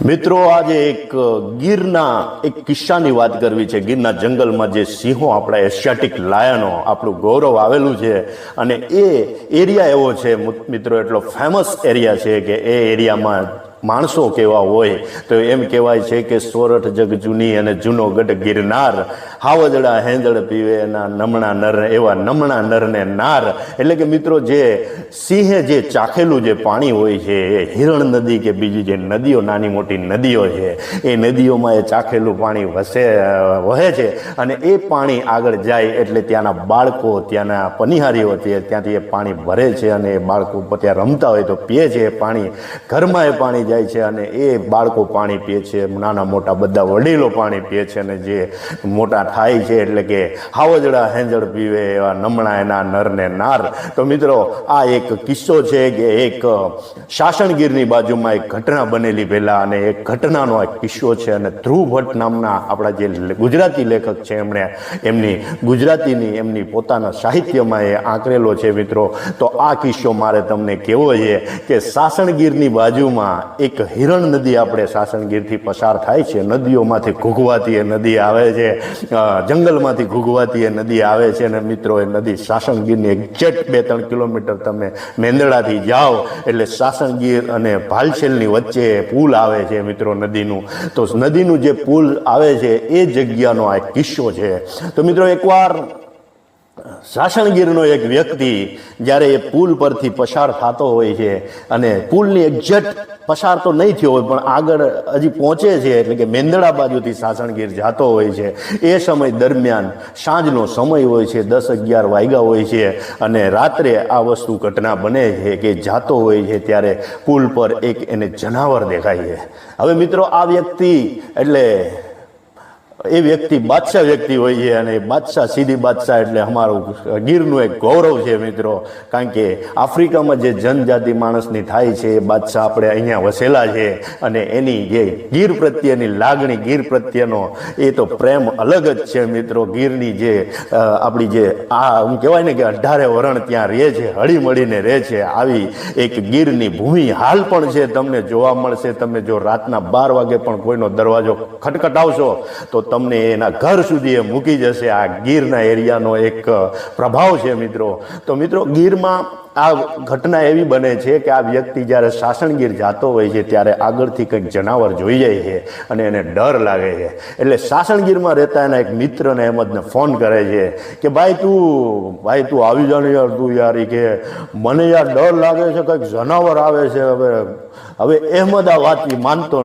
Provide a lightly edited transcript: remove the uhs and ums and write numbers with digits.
મિત્રો આજે એક ગીરના એક કિસ્સાની વાત કરવી છે। ગીરના જંગલમાં જે સિંહો આપણા એશિયાટિક લાયનો આપણું ગૌરવ આવેલું છે અને એ એરિયા એવો છે મિત્રો, એટલો ફેમસ એરિયા છે કે એ એરિયામાં માણસો કેવા હોય તો એમ કહેવાય છે કે સોરઠ જગ જૂની અને જૂનો ગઢ ગિરનાર, હાવજડા હેંદળ પીવે એના નમણા નર, એવા નમણા નરને નાર। એટલે કે મિત્રો જે સિંહે જે ચાખેલું જે પાણી હોય છે એ હિરણ નદી કે બીજી જે નદીઓ નાની મોટી નદીઓ છે એ નદીઓમાં એ ચાખેલું પાણી વહે છે અને એ પાણી આગળ જાય એટલે ત્યાંના બાળકો, ત્યાંના પનિહારીઓ ત્યાંથી એ પાણી ભરે છે અને એ બાળકો ત્યાં રમતા હોય તો પીએ છે એ પાણી, ઘરમાં એ પાણી જાય છે અને એ બાળકો પાણી પીએ છે, નાના મોટા બધા વડીલો પાણી પીએ છે અને જે મોટા થાય છે એટલે કે હાવજડા હેંજળ પીવે એવા નમણા એના નરને નાર। તો મિત્રો આ એક કિસ્સો છે કે એક સાસણગીરની બાજુમાં એક ઘટના બનેલી પહેલા અને એક ઘટનાનો એક કિસ્સો છે અને ધ્રુવ ભટ્ટ નામના આપણા જે ગુજરાતી લેખક છે એમણે એમની ગુજરાતીની એમની પોતાના સાહિત્યમાં એ આંકરેલો છે મિત્રો। તો આ કિસ્સો મારે તમને કહેવો છે કે સાસણગીરની બાજુમાં એક હિરણ નદી આપણે સાસણગીરથી પસાર થાય છે, નદીઓમાંથી ઘૂઘવાતી એ નદી આવે છે, જંગલમાંથી ઘૂઘવાતી એ નદી આવે છે અને મિત્રો એ નદી સાસણગીરની એક્ઝેક્ટ 2-3 કિલોમીટર તમે મેંદડાથી જાઓ એટલે સાસણગીર અને ભાલસેલની વચ્ચે પુલ આવે છે મિત્રો નદીનું। તો નદીનું જે પુલ આવે છે એ જગ્યાનો આ કિસ્સો છે। તો મિત્રો એકવાર સાસણગીરનો એક વ્યક્તિ જ્યારે એ પુલ પરથી પસાર થતો હોય છે અને પુલની એક્ઝેક્ટ પસાર તો નહીં થયો હોય પણ આગળ હજી પહોંચે છે એટલે કે મેંદડા બાજુથી સાસણગીર જતો હોય છે, એ સમય દરમિયાન સાંજનો સમય હોય છે, 10-11 વાગ્યા હોય છે અને રાત્રે આ વસ્તુ ઘટના બને છે કે જાતો હોય છે ત્યારે પુલ પર એક એને જનાવર દેખાય છે। હવે મિત્રો આ વ્યક્તિ એટલે એ વ્યક્તિ બાદશાહ વ્યક્તિ હોય છે અને બાદશાહ, સીધી બાદશાહ એટલે અમારું ગીરનું એક ગૌરવ છે મિત્રો, કારણ કે આફ્રિકામાં જે જનજાતિ માણસની થાય છે એ બાદશાહ આપણે અહીંયા વસેલા છે અને એની જે ગીર પ્રત્યેની લાગણી, ગીર પ્રત્યેનો એ તો પ્રેમ અલગ જ છે મિત્રો। ગીરની જે આપણી જે હું કહેવાય ને કે 18 વરણ ત્યાં રહે છે, હળી મળીને રહે છે, આવી એક ગીરની ભૂમિ હાલ પણ છે, તમને જોવા મળશે। તમે જો રાતના 12 વાગે પણ કોઈનો દરવાજો ખટખટાવશો તો તમને એના ઘર સુધી એ મૂકી જશે। આ ગીરના એરિયાનો એક પ્રભાવ છે મિત્રો। તો મિત્રો ગીરમાં આ ઘટના એવી બને છે કે આ વ્યક્તિ જ્યારે સાસણગીર જતો હોય છે ત્યારે આગળથી કંઈક જનાવર જોઈ જાય છે અને એને ડર લાગે છે એટલે સાસણગીરમાં રહેતા એના એક મિત્રને અહેમદને ફોન કરે છે કે ભાઈ તું આવી જા ને યાર, તું યાર કે મને યાર ડર લાગે છે, કંઈક જનાવર આવે છે। હવે અહેમદ આ વાત માનતો